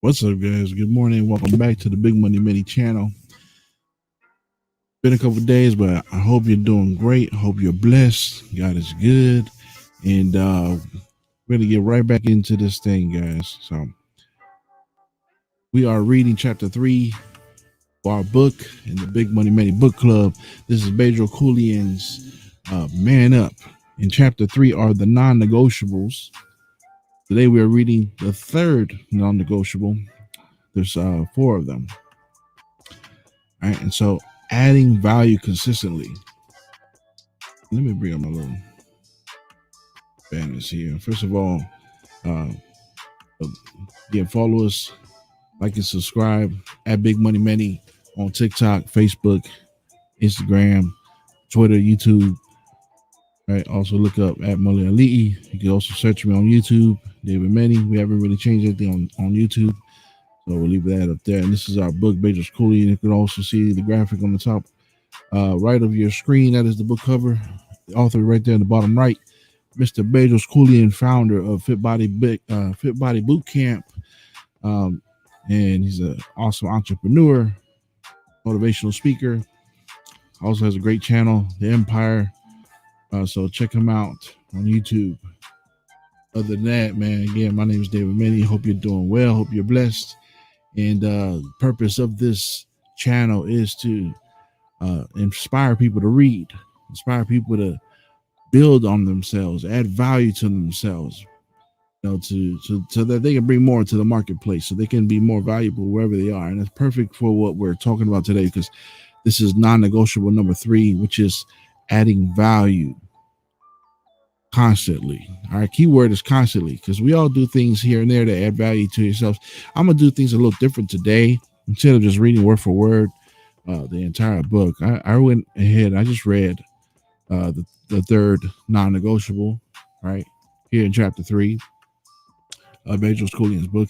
What's up, guys? Good morning. Welcome back to the Big Money Mini channel. Been a couple days, but I hope you're doing great. I hope you're blessed. God is good. And we're going to get right back into this thing, guys. So, we are reading chapter 3 of our book in the Big Money Mini book club. This is Pedro Julian's Man Up. In chapter 3 are the non negotiables. Today, we are reading the third non negotiable. There's 4 of them. All right, and so adding value consistently. Let me bring up my little banners here. First of all, again, follow us, like and subscribe at Big Money Many on TikTok, Facebook, Instagram, Twitter, YouTube. All right, also look up at Mully Ali'i. You can also search me on YouTube, David Many. We haven't really changed anything on YouTube, so we'll leave that up there. And this is our book, Beijing's Cooley. And you can also see the graphic on the top right of your screen. That is the book cover. The author right there in the bottom right, Mr. Bezos Julian, founder of Fit Body Boot Camp, and he's an awesome entrepreneur, motivational speaker. Also has a great channel, The Empire. So check him out on YouTube. Other than that, man, again, my name is David Many. Hope you're doing well. Hope you're blessed. And the purpose of this channel is to inspire people to read, inspire people to build on themselves, add value to themselves, so that they can bring more into the marketplace, so they can be more valuable wherever they are. And it's perfect for what we're talking about today, because this is non-negotiable number 3, which is adding value constantly. Our keyword is constantly, because we all do things here and there to add value to yourselves. I'm gonna do things a little different today. Instead of just reading word for word the entire book, I went ahead. I just read the third non-negotiable, right here in chapter 3 of Pedro Julian's book.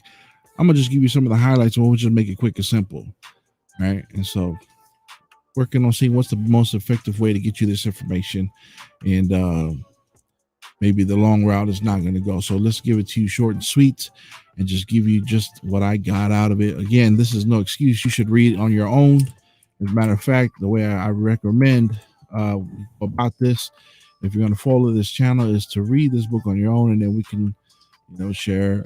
I'm gonna just give you some of the highlights, and we'll just make it quick and simple, right? And so, working on seeing what's the most effective way to get you this information, and maybe the long route is not going to go. So let's give it to you short and sweet, and just give you just what I got out of it. Again, this is no excuse. You should read it on your own. As a matter of fact, the way I recommend about this, if you're going to follow this channel, is to read this book on your own, and then we can, share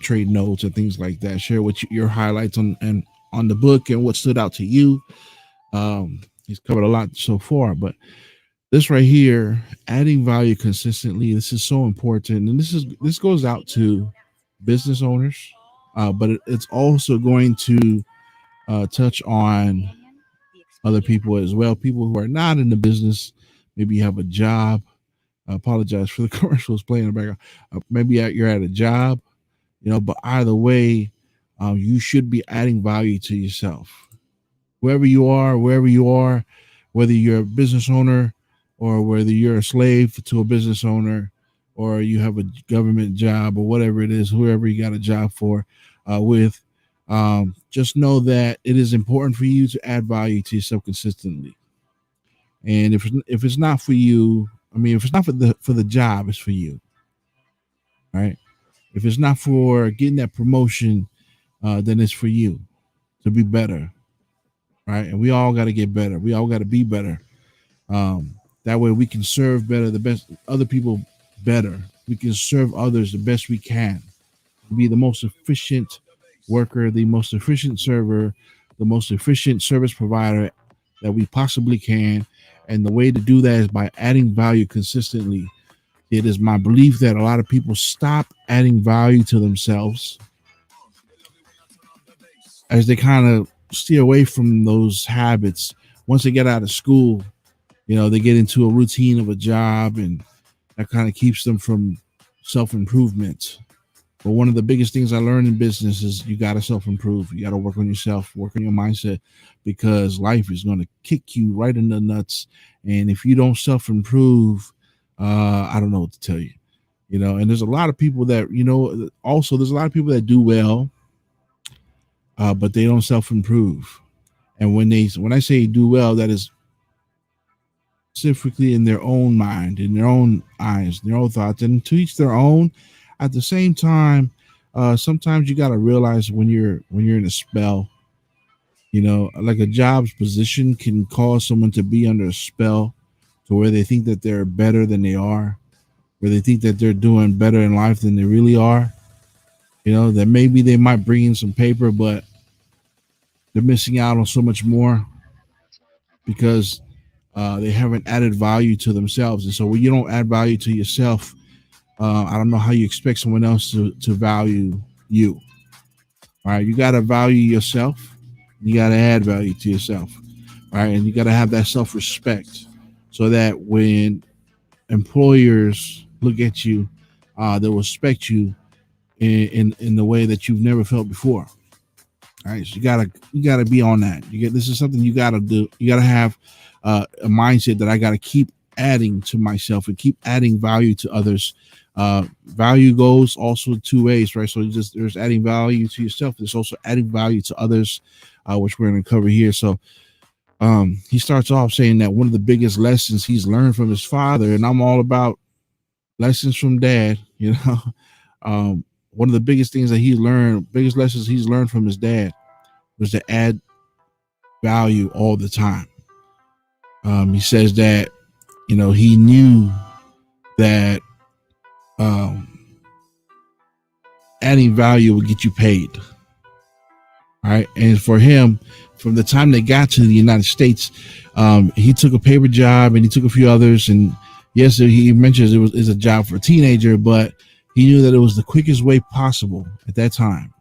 trade notes and things like that. Share what your highlights on the book and what stood out to you. He's covered a lot so far, but this right here, adding value consistently, this is so important. And this goes out to business owners, but it's also going to touch on other people as well. People who are not in the business, maybe you have a job. I apologize for the commercials playing in the background. Maybe you're at a job, but either way, you should be adding value to yourself. Wherever you are, whether you're a business owner, or whether you're a slave to a business owner, or you have a government job, or whatever it is, whoever you got a job for, with, just know that it is important for you to add value to yourself consistently. And if it's not for you, if it's not for the job, it's for you, right? If it's not for getting that promotion, then it's for you to be better, right? And we all got to get better. We all got to be better. That way we can serve better, the best other people better. We can serve others the best we can. Be the most efficient worker, the most efficient server, the most efficient service provider that we possibly can. And the way to do that is by adding value consistently. It is my belief that a lot of people stop adding value to themselves as they kind of steer away from those habits. Once they get out of school, they get into a routine of a job, and that kind of keeps them from self-improvement. But one of the biggest things I learned in business is you got to self-improve. You got to work on yourself, work on your mindset, because life is going to kick you right in the nuts. And if you don't self-improve, I don't know what to tell you. And there's a lot of people that, also there's a lot of people that do well, but they don't self-improve. And when I say do well, that is specifically in their own mind, in their own eyes, their own thoughts, and to each their own. At the same time, sometimes you got to realize when you're in a spell. Like a job's position can cause someone to be under a spell to where they think that they're better than they are, where they think that they're doing better in life than they really are. That maybe they might bring in some paper, but they're missing out on so much more because they haven't added value to themselves. And so when you don't add value to yourself, I don't know how you expect someone else to value you. All right, you got to value yourself. You got to add value to yourself. All right, and you got to have that self respect so that when employers look at you, they'll respect you in the way that you've never felt before. All right, so you gotta be on that. This is something you gotta do. You gotta have a mindset that I gotta keep adding to myself and keep adding value to others. Value goes also two ways, right? So there's adding value to yourself. There's also adding value to others, which we're going to cover here. So he starts off saying that one of the biggest lessons he's learned from his father, and I'm all about lessons from dad. One of the biggest things that he learned, biggest lessons he's learned from his dad was to add value all the time. He says that, he knew that adding value would get you paid. All right. And for him, from the time they got to the United States, he took a paper job and he took a few others. And yes, he mentions it's a job for a teenager, but he knew that it was the quickest way possible at that time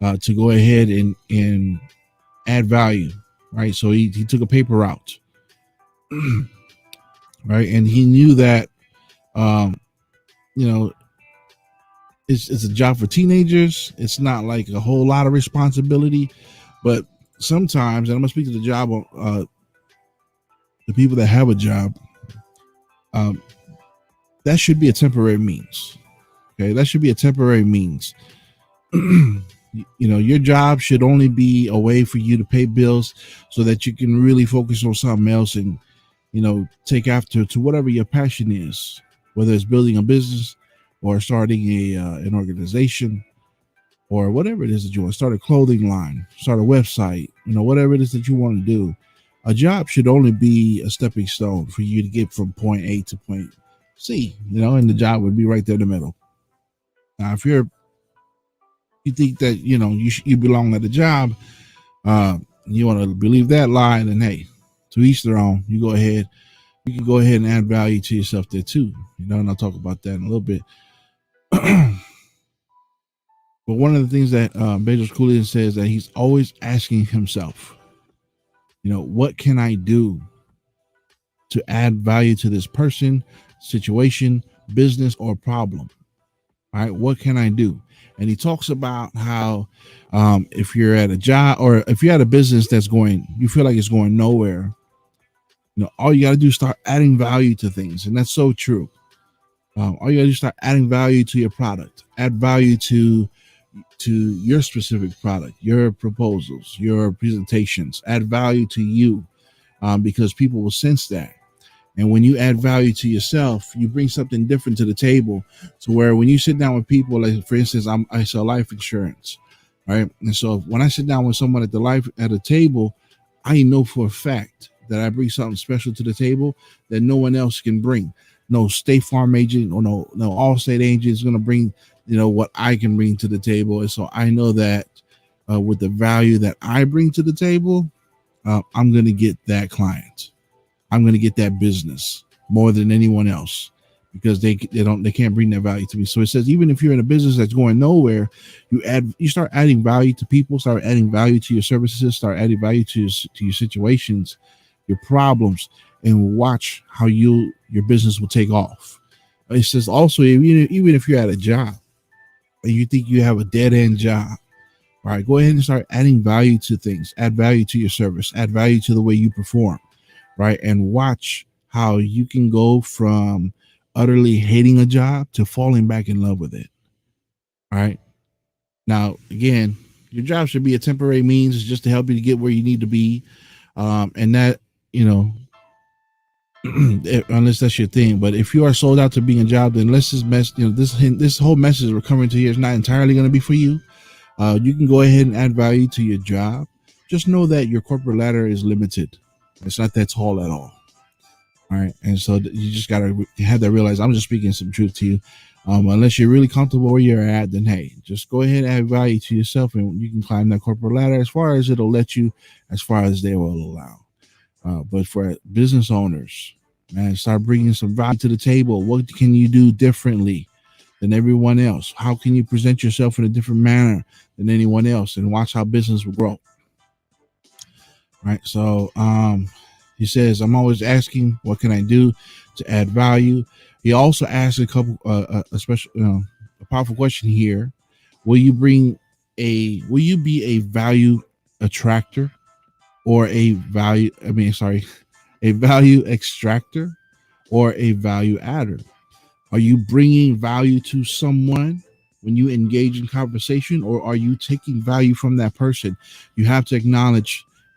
to go ahead and add value. Right. So he took a paper route. Right. And he knew that, it's a job for teenagers. It's not like a whole lot of responsibility, but sometimes, and I'm gonna speak to the people that have a job, that should be a temporary means. Okay, that should be a temporary means. Your job should only be a way for you to pay bills so that you can really focus on something else and, take after to whatever your passion is, whether it's building a business or starting an organization or whatever it is that you want. Start a clothing line, start a website, whatever it is that you want to do. A job should only be a stepping stone for you to get from point A to point C, and the job would be right there in the middle. Now, if you think that, you belong at a job, you want to believe that lie, then hey, to each their own. You can go ahead and add value to yourself there too, and I'll talk about that in a little bit. But one of the things that Bezos Coolidge says that he's always asking himself, what can I do to add value to this person, situation, business, or problem? All right, what can I do? And he talks about how if you're at a job or if you're at a business you feel like it's going nowhere, all you got to do is start adding value to things. And that's so true. All you got to do is start adding value to your product, add value to your specific product, your proposals, your presentations, add value to you, because people will sense that. And when you add value to yourself, you bring something different to the table, to where when you sit down with people, like for instance, I sell life insurance, right? And so when I sit down with someone at a table, I know for a fact that I bring something special to the table that no one else can bring. No State Farm agent or no Allstate agent is going to bring what I can bring to the table. And so I know that with the value that I bring to the table, I'm going to get that client. I'm going to get that business more than anyone else, because they can't bring that value to me. So it says, even if you're in a business that's going nowhere, you start adding value to people, start adding value to your services, start adding value to your situations, your problems, and watch how your business will take off. It says also, even if you're at a job and you think you have a dead end job, all right, go ahead and start adding value to things, add value to your service, add value to the way you perform, right? And watch how you can go from utterly hating a job to falling back in love with it. All right. Now, again, your job should be a temporary means just to help you to get where you need to be. And that, unless that's your thing. But if you are sold out to being a job, then let's just this whole message we're coming to here is not entirely going to be for you. You can go ahead and add value to your job. Just know that your corporate ladder is limited. It's not that tall at all. All right, and so you just gotta have that realize. I'm just speaking some truth to you. Unless you're really comfortable where you're at, then hey, just go ahead and add value to yourself, and you can climb that corporate ladder as far as it'll let you, as far as they will allow. But for business owners, man, start bringing some value to the table. What can you do differently than everyone else? How can you present yourself in a different manner than anyone else, and watch how business will grow? Right. So he says, I'm always asking, what can I do to add value? He also asks a couple, a special, a powerful question here. Will you will you be a value attractor or a value extractor or a value adder? Are you bringing value to someone when you engage in conversation, or are you taking value from that person? You have to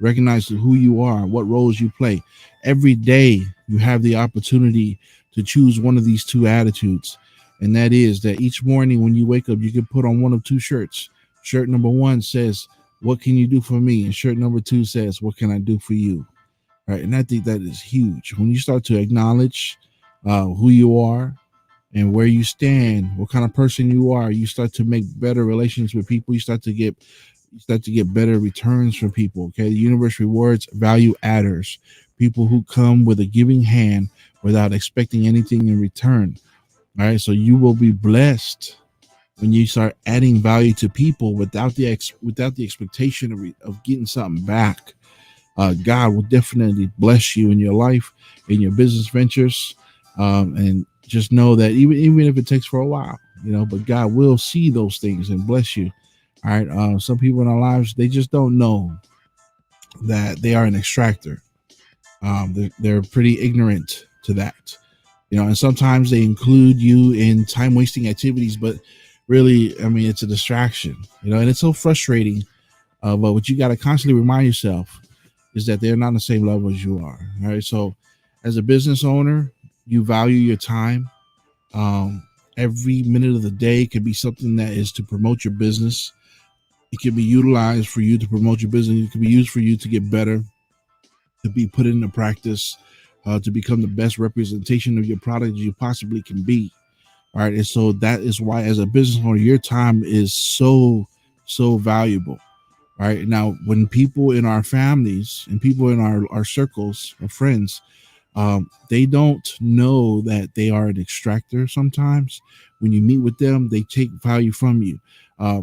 recognize who you are, what roles you play. Every day, you have the opportunity to choose one of these two attitudes. And that is that each morning when you wake up, you can put on one of two shirts. Shirt number one says, what can you do for me? And shirt number two says, what can I do for you? Right. And I think that is huge. When you start to acknowledge who you are, and where you stand, what kind of person you are, you start to make better relations with people. You start to get better returns from people. Okay, the universe rewards value adders, people who come with a giving hand without expecting anything in return. All right, so you will be blessed when you start adding value to people without the expectation of getting something back. God will definitely bless you in your life, in your business ventures, and just know that even if it takes for a while, but God will see those things and bless you. All right. Some people in our lives, they just don't know that they are an extractor. They're pretty ignorant to that, and sometimes they include you in time wasting activities, but really, I mean, it's a distraction, and it's so frustrating. But what you got to constantly remind yourself is that they're not on the same level as you are. All right. So as a business owner, you value your time. Every minute of the day could be something that is to promote your business. It can be utilized for you to promote your business. It can be used for you to get better, to be put into practice, to become the best representation of your product you possibly can be. All right. And so that is why, as a business owner, your time is so valuable. All right. Now, when people in our families and people in our circles, our friends, they don't know that they are an extractor. Sometimes when you meet with them, they take value from you.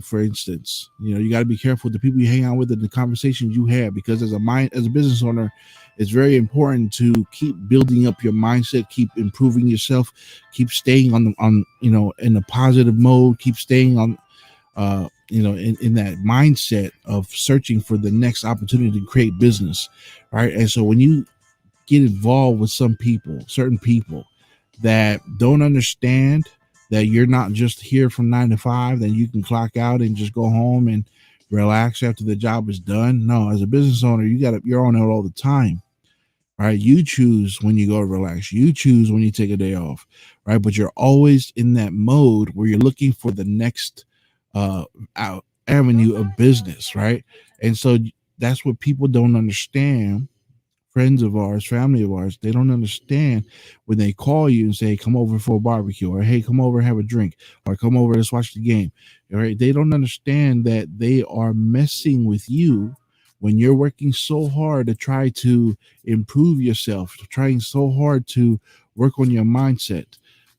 For instance, you got to be careful the people you hang out with and the conversations you have, because as a business owner, it's very important to keep building up your mindset, keep improving yourself, keep staying in a positive mode, keep staying on in that mindset of searching for the next opportunity to create business. Right. And so when you get involved with certain people that don't understand that you're not just here from 9 to 5, that you can clock out and just go home and relax after the job is done. No, as a business owner, you're on it all the time. Right. You choose when you go to relax. You choose when you take a day off. Right. But you're always in that mode where you're looking for the next avenue of business. Right. And so that's what people don't understand. Friends of ours, family of ours, they don't understand when they call you and say, hey, come over for a barbecue, or hey, come over and have a drink, or come over, let's watch the game. All right. They don't understand that they are messing with you when you're working so hard to try to improve yourself, trying so hard to work on your mindset.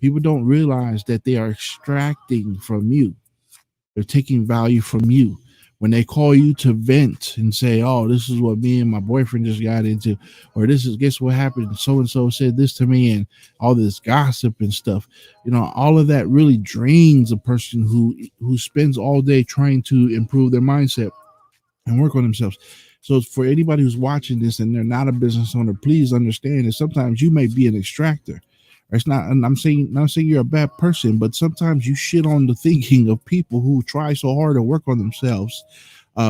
People don't realize that they are extracting from you. They're taking value from you. When they call you to vent and say, oh, this is what me and my boyfriend just got into, or guess what happened? So and so said this to me, and all this gossip and stuff. All of that really drains a person who spends all day trying to improve their mindset and work on themselves. So for anybody who's watching this and they're not a business owner, please understand that sometimes you may be an extractor. It's not, and not saying you're a bad person, but sometimes you shit on the thinking of people who try so hard to work on themselves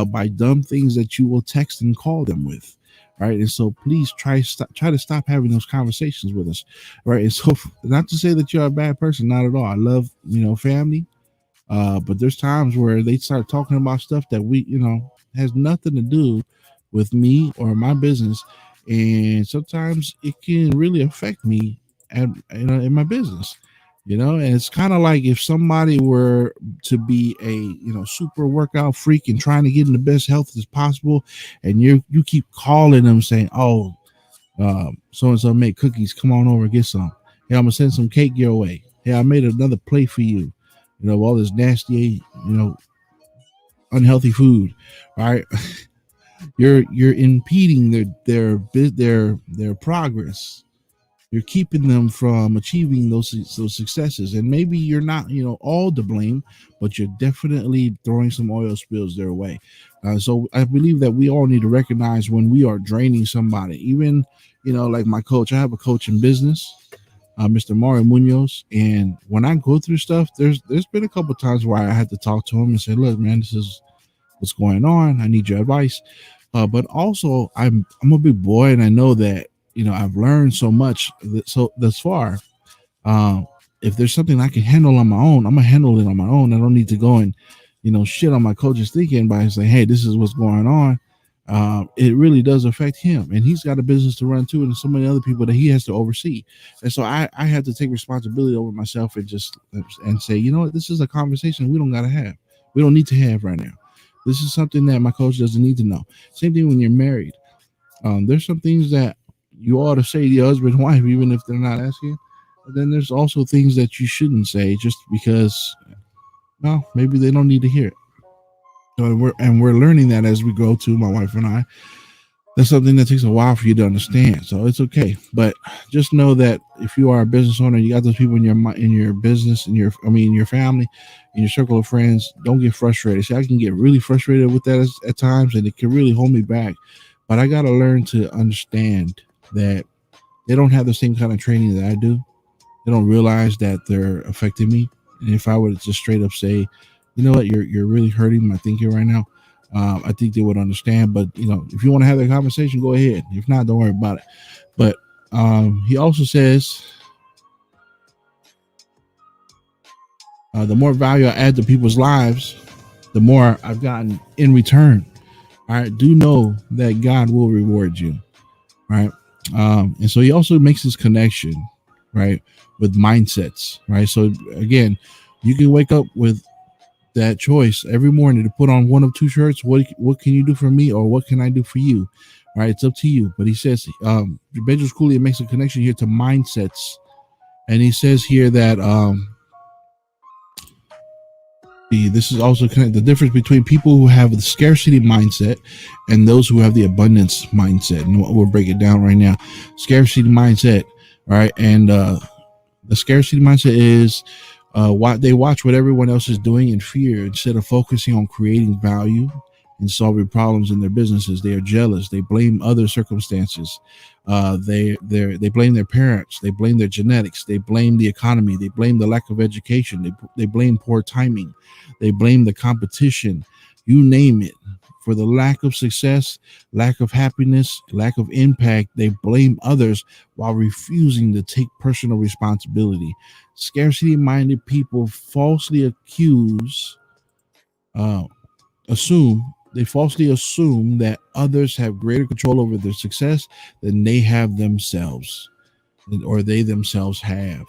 by dumb things that you will text and call them with. right? And so please try to stop having those conversations with us, right? And so not to say that you're a bad person, not at all. I love family, but there's times where they start talking about stuff that has nothing to do with me or my business, and sometimes it can really affect me and in my business. And it's kind of like if somebody were to be a super workout freak and trying to get in the best health as possible, and you keep calling them saying, "Oh, so and so make cookies. Come on over and get some. Hey, I'm gonna send some cake your way. Hey, I made another plate for you. All this nasty, unhealthy food. Right? You're impeding their progress. You're keeping them from achieving those successes, and maybe you're not all to blame, but you're definitely throwing some oil spills their way. So I believe that we all need to recognize when we are draining somebody. Even like my coach, I have a coach in business, Mr. Mario Munoz, and when I go through stuff, there's been a couple times where I had to talk to him and say, "Look, man, this is what's going on. I need your advice." But also, I'm a big boy, and I know that I've learned so much so thus far. Um, if there's something I can handle on my own, I'm gonna handle it on my own. I don't need to go and shit on my coach's thinking by saying, "Hey, this is what's going on." It really does affect him, and he's got a business to run too, and so many other people that he has to oversee. And so I had to take responsibility over myself and just and say, you know what, this is a conversation we don't gotta have. We don't need to have right now. This is something that my coach doesn't need to know. Same thing when you're married. There's some things that you ought to say to your husband and wife, even if they're not asking. But then there's also things that you shouldn't say just because, well, maybe they don't need to hear it. So we're learning that as we go to my wife and I. That's something that takes a while for you to understand. So it's okay, but just know that if you are a business owner, you got those people in your business, in your family, in your circle of friends. Don't get frustrated. See, I can get really frustrated with that at times, and it can really hold me back. But I got to learn to understand that they don't have the same kind of training that I do. They don't realize that they're affecting me. And if I were to just straight up say, you know what, you're really hurting my thinking right now, I think they would understand. But if you want to have that conversation, go ahead. If not, don't worry about it. But he also says, the more value I add to people's lives, the more I've gotten in return. All right, do know that God will reward you. Right, and so he also makes this connection, right, with mindsets. Right, so again, you can wake up with that choice every morning to put on one of two shirts. What can you do for me, or what can I do for you? Right, it's up to you. But he says, Benjamin Cooley makes a connection here to mindsets, and he says here that this is also the difference between people who have the scarcity mindset and those who have the abundance mindset. And we'll break it down right now. Scarcity mindset, right, and the scarcity mindset is they watch what everyone else is doing in fear instead of focusing on creating value and solving problems in their businesses. They are jealous. They blame other circumstances. They blame their parents. They blame their genetics. They blame the economy. They blame the lack of education. They blame poor timing. They blame the competition. You name it. For the lack of success, lack of happiness, lack of impact, they blame others while refusing to take personal responsibility. Scarcity minded people falsely uh, falsely assume that others have greater control over their success than they have themselves, or they themselves have.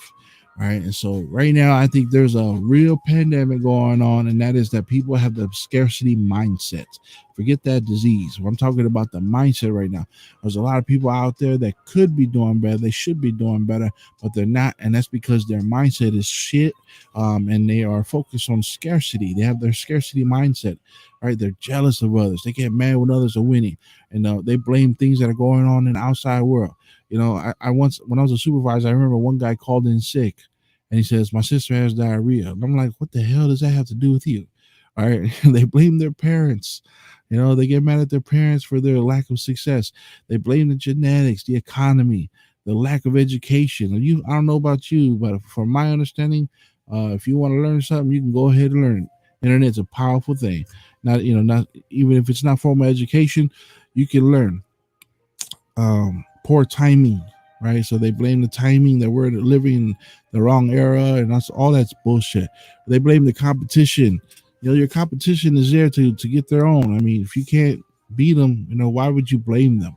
All right. And so right now, I think there's a real pandemic going on, and that is that people have the scarcity mindset. Forget that disease. I'm talking about the mindset right now. There's a lot of people out there that could be doing better. They should be doing better, but they're not. And that's because their mindset is shit. And they are focused on scarcity. They have their scarcity mindset. Right. They're jealous of others. They get mad when others are winning. And they blame things that are going on in the outside world. I once, when I was a supervisor, I remember one guy called in sick, and he says, "My sister has diarrhea." And I'm like, "What the hell does that have to do with you?" All right. They blame their parents. They get mad at their parents for their lack of success. They blame the genetics, the economy, the lack of education. I don't know about you, but from my understanding, if you want to learn something, you can go ahead and learn it. Internet's a powerful thing. Not even if it's not formal education, you can learn. poor timing, right? So they blame the timing that we're living in the wrong era, and that's all that's bullshit. They blame the competition. Your competition is there to get their own. I mean, if you can't beat them, why would you blame them?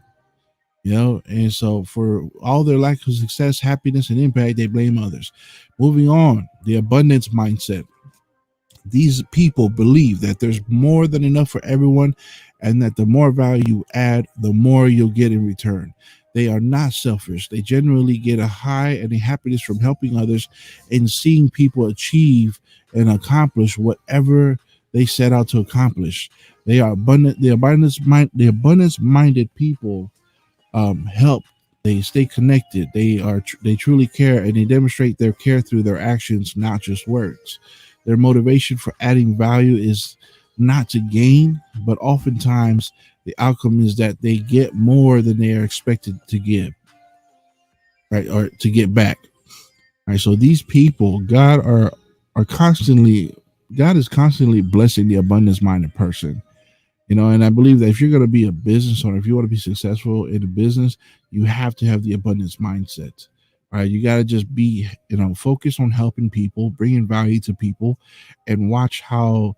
And so for all their lack of success, happiness, and impact, they blame others. Moving on, the abundance mindset. These people believe that there's more than enough for everyone, and that the more value you add, the more you'll get in return. They are not selfish. They generally get a high and a happiness from helping others and seeing people achieve and accomplish whatever they set out to accomplish. They are abundant. The abundance minded people help. They stay connected. They truly care, and they demonstrate their care through their actions, not just words. Their motivation for adding value is not to gain, but oftentimes the outcome is that they get more than they are expected to give, right, or to get back. Right. So these people, are constantly God is constantly blessing the abundance minded person. And I believe that if you're going to be a business owner, if you want to be successful in a business, you have to have the abundance mindset. Right? You got to just be, focus on helping people, bringing value to people, and watch how,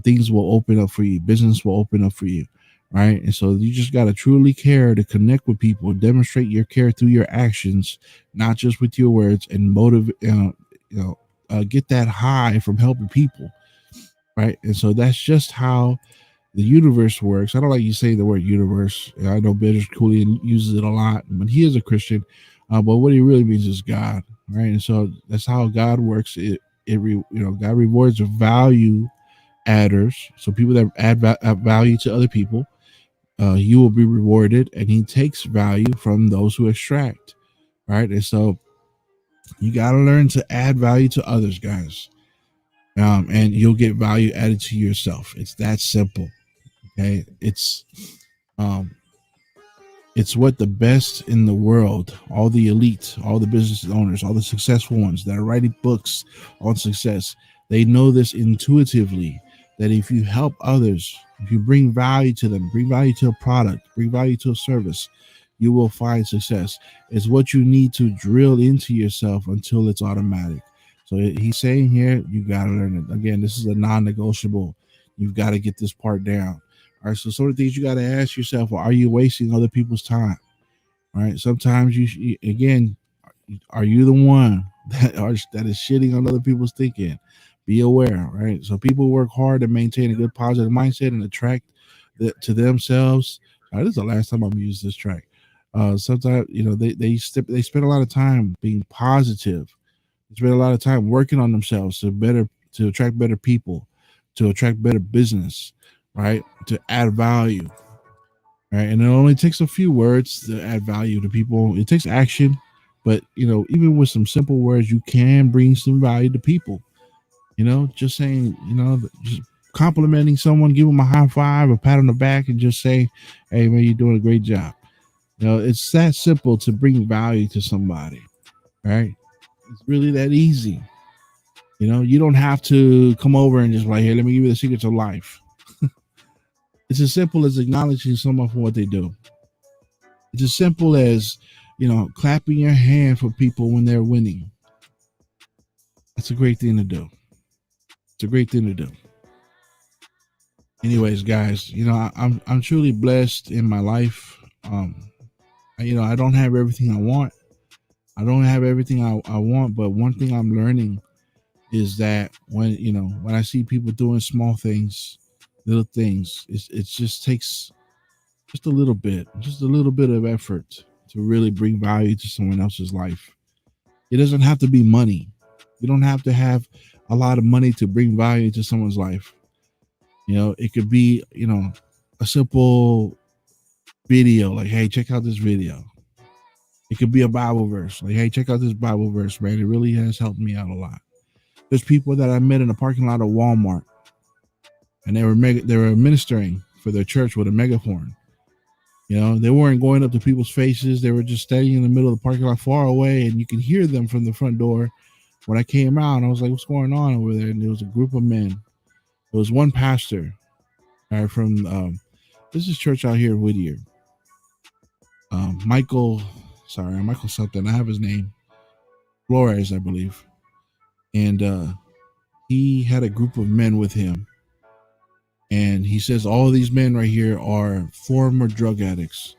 things will open up for you. Business will open up for you. Right. And so you just got to truly care to connect with people, demonstrate your care through your actions, not just with your words, and get that high from helping people. Right. And so that's just how the universe works. I don't like you saying the word universe. I know Benjamin Cooley uses it a lot, but he is a Christian. But what he really means is God, right? And so that's how God works. God rewards value adders. So people that add value to other people, you will be rewarded, and He takes value from those who extract, right? And so you got to learn to add value to others, guys, and you'll get value added to yourself. It's that simple. Okay, um, it's what the best in the world, all the elite, all the business owners, all the successful ones that are writing books on success, they know this intuitively, that if you help others, if you bring value to them, bring value to a product, bring value to a service, you will find success. It's what you need to drill into yourself until it's automatic. So he's saying here, you got to learn it. Again, this is a non-negotiable. You've got to get this part down. All right, so some of the things you got to ask yourself: are you wasting other people's time? All right, sometimes again, are you the one that is shitting on other people's thinking? Be aware, right? So people work hard to maintain a good positive mindset and attract to themselves. This is the last time I'm using this track. Sometimes they spend a lot of time being positive. They spend a lot of time working on themselves to attract better people, to attract better business, right? To add value, right? And it only takes a few words to add value to people. It takes action, but even with some simple words, you can bring some value to people. Just saying, just complimenting someone, give them a high five, a pat on the back, and just say, "Hey, man, you're doing a great job." It's that simple to bring value to somebody, right? It's really that easy. You don't have to come over and just like, "Hey, let me give you the secrets of life." It's as simple as acknowledging someone for what they do. It's as simple as, clapping your hand for people when they're winning. That's a great thing to do. It's a great thing to do. Anyways, guys, I'm truly blessed in my life. I don't have everything I want. I don't have everything I want, but one thing I'm learning is that when I see people doing small things, little things, it just takes just a little bit of effort to really bring value to someone else's life. It doesn't have to be money. You don't have to have a lot of money to bring value to someone's life. It could be, a simple video like, "Hey, check out this video." It could be a Bible verse like, "Hey, check out this Bible verse, man. It really has helped me out a lot." There's people that I met in the parking lot of Walmart, and they were ministering for their church with a megaphone. They weren't going up to people's faces. They were just standing in the middle of the parking lot far away, and you can hear them from the front door. When I came out, I was like, "What's going on over there?" And there was a group of men. There was one pastor from this is church out here in Whittier. Michael, sorry, Michael something. I have his name, Flores, I believe, and he had a group of men with him, and he says all of these men right here are former drug addicts.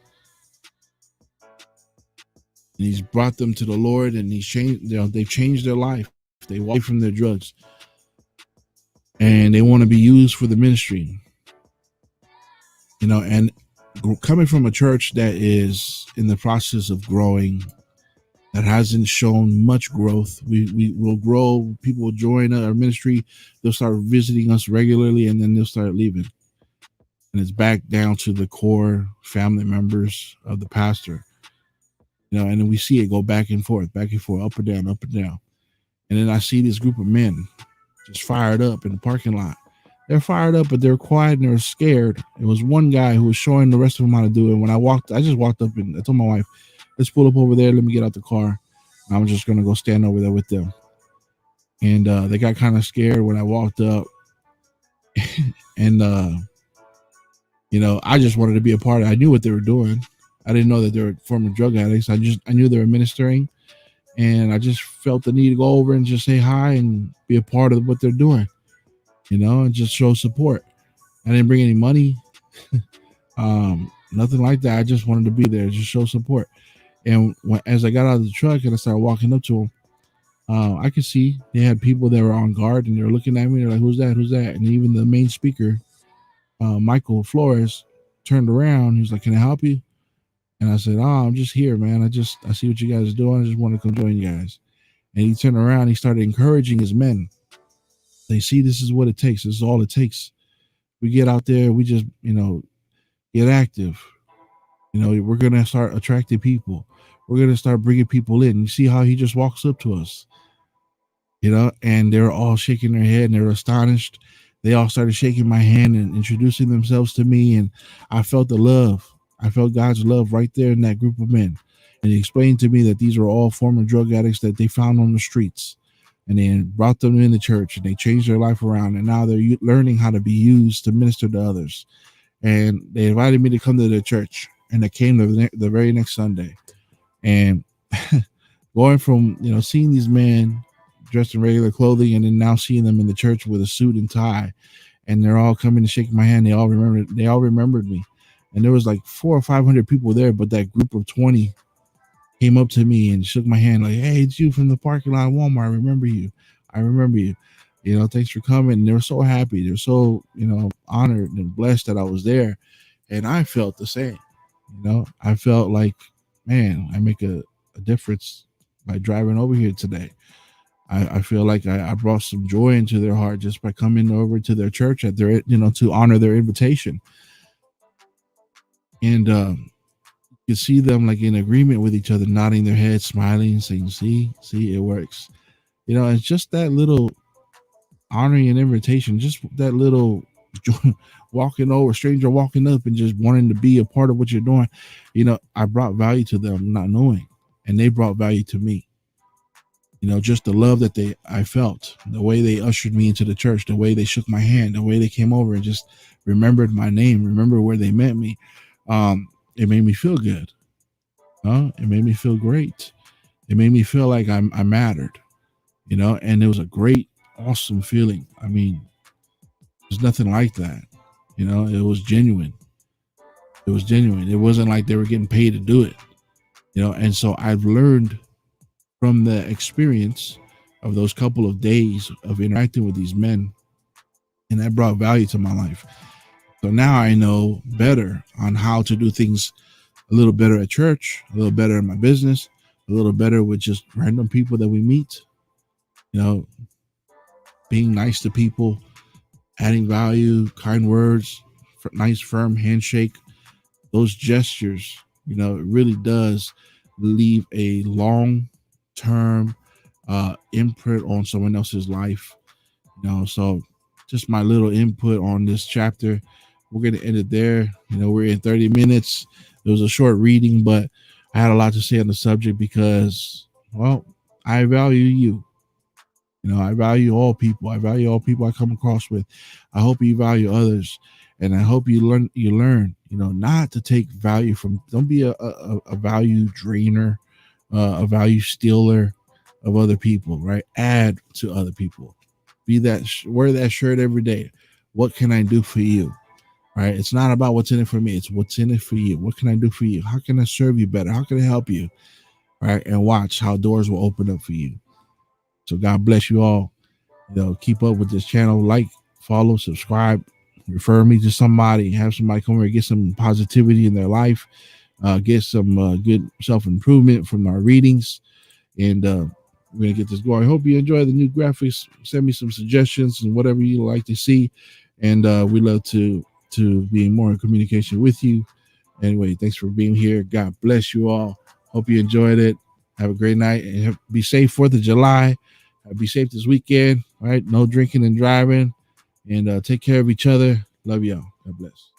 And he's brought them to the Lord, and he's changed. They've changed their life. They walk away from their drugs, and they want to be used for the ministry. And coming from a church that is in the process of growing, that hasn't shown much growth. We will grow. People will join our ministry. They'll start visiting us regularly, and then they'll start leaving. And it's back down to the core family members of the pastor. And then we see it go back and forth, up and down, up and down. And then I see this group of men just fired up in the parking lot. They're fired up, but they're quiet and they're scared. It was one guy who was showing the rest of them how to do it. When I just walked up and I told my wife, let's pull up over there. Let me get out the car. I'm just going to go stand over there with them. And they got kind of scared when I walked up. And, I just wanted to be a part of it. I knew what they were doing. I didn't know that they were former drug addicts. I knew they were ministering. And I just felt the need to go over and just say hi and be a part of what they're doing, and just show support. I didn't bring any money, nothing like that. I just wanted to be there, just show support. And as I got out of the truck and I started walking up to them, I could see they had people that were on guard and they were looking at me. They're like, who's that? Who's that? And even the main speaker, Michael Flores, turned around. He was like, can I help you? And I said, I'm just here, man. I see what you guys are doing. I just want to come join you guys. And he turned around. He started encouraging his men. They see this is what it takes. This is all it takes. We get out there. We just, get active. We're going to start attracting people. We're going to start bringing people in. You see how he just walks up to us, and they're all shaking their head and they're astonished. They all started shaking my hand and introducing themselves to me. And I felt the love. I felt God's love right there in that group of men. And he explained to me that these were all former drug addicts that they found on the streets. And they brought them in the church and they changed their life around. And now they're learning how to be used to minister to others. And they invited me to come to their church. And I came the very next Sunday. And going from, seeing these men dressed in regular clothing and then now seeing them in the church with a suit and tie. And they're all coming to shake my hand. They all remembered me. And there was like 400 or 500 people there, but that group of 20 came up to me and shook my hand like, hey, it's you from the parking lot of Walmart. I remember you. Thanks for coming. And they were so happy. They're so, honored and blessed that I was there. And I felt the same. I felt like, man, I make a difference by driving over here today. I feel like I brought some joy into their heart just by coming over to their church at their, to honor their invitation. And you see them like in agreement with each other, nodding their heads, smiling, saying, see, it works. It's just that little honoring an invitation, just that little stranger walking up and just wanting to be a part of what you're doing. I brought value to them not knowing, and they brought value to me. Just the love that I felt, the way they ushered me into the church, the way they shook my hand, the way they came over and just remembered my name, remember where they met me. It made me feel good. It made me feel great. It made me feel like I mattered, and it was a great, awesome feeling. I mean, there's nothing like that. It was genuine. It was genuine. It wasn't like they were getting paid to do it, and so I've learned from the experience of those couple of days of interacting with these men, and that brought value to my life. So now I know better on how to do things a little better at church, a little better in my business, a little better with just random people that we meet, being nice to people, adding value, kind words, nice firm handshake, those gestures, it really does leave a long-term imprint on someone else's life, so just my little input on this chapter. We're going to end it there. We're in 30 minutes. It was a short reading, but I had a lot to say on the subject because, well, I value you. I value all people. I value all people I come across with. I hope you value others. And I hope you learn, not to take value from. Don't be a value drainer, a value stealer of other people. Right? Add to other people. Be that wear that shirt every day. What can I do for you? Right? It's not about what's in it for me. It's what's in it for you. What can I do for you? How can I serve you better? How can I help you? Right? And watch how doors will open up for you. So God bless you all. Keep up with this channel. Like, follow, subscribe, refer me to somebody. Have somebody come here, get some positivity in their life, get some good self improvement from our readings, and we're gonna get this going. I hope you enjoy the new graphics. Send me some suggestions and whatever you like to see, and we love to be more in communication with you. Anyway, thanks for being here. God bless you all. Hope you enjoyed it. Have a great night and be safe 4th of July. Be safe this weekend. All right. No drinking and driving. And take care of each other. Love y'all. God bless.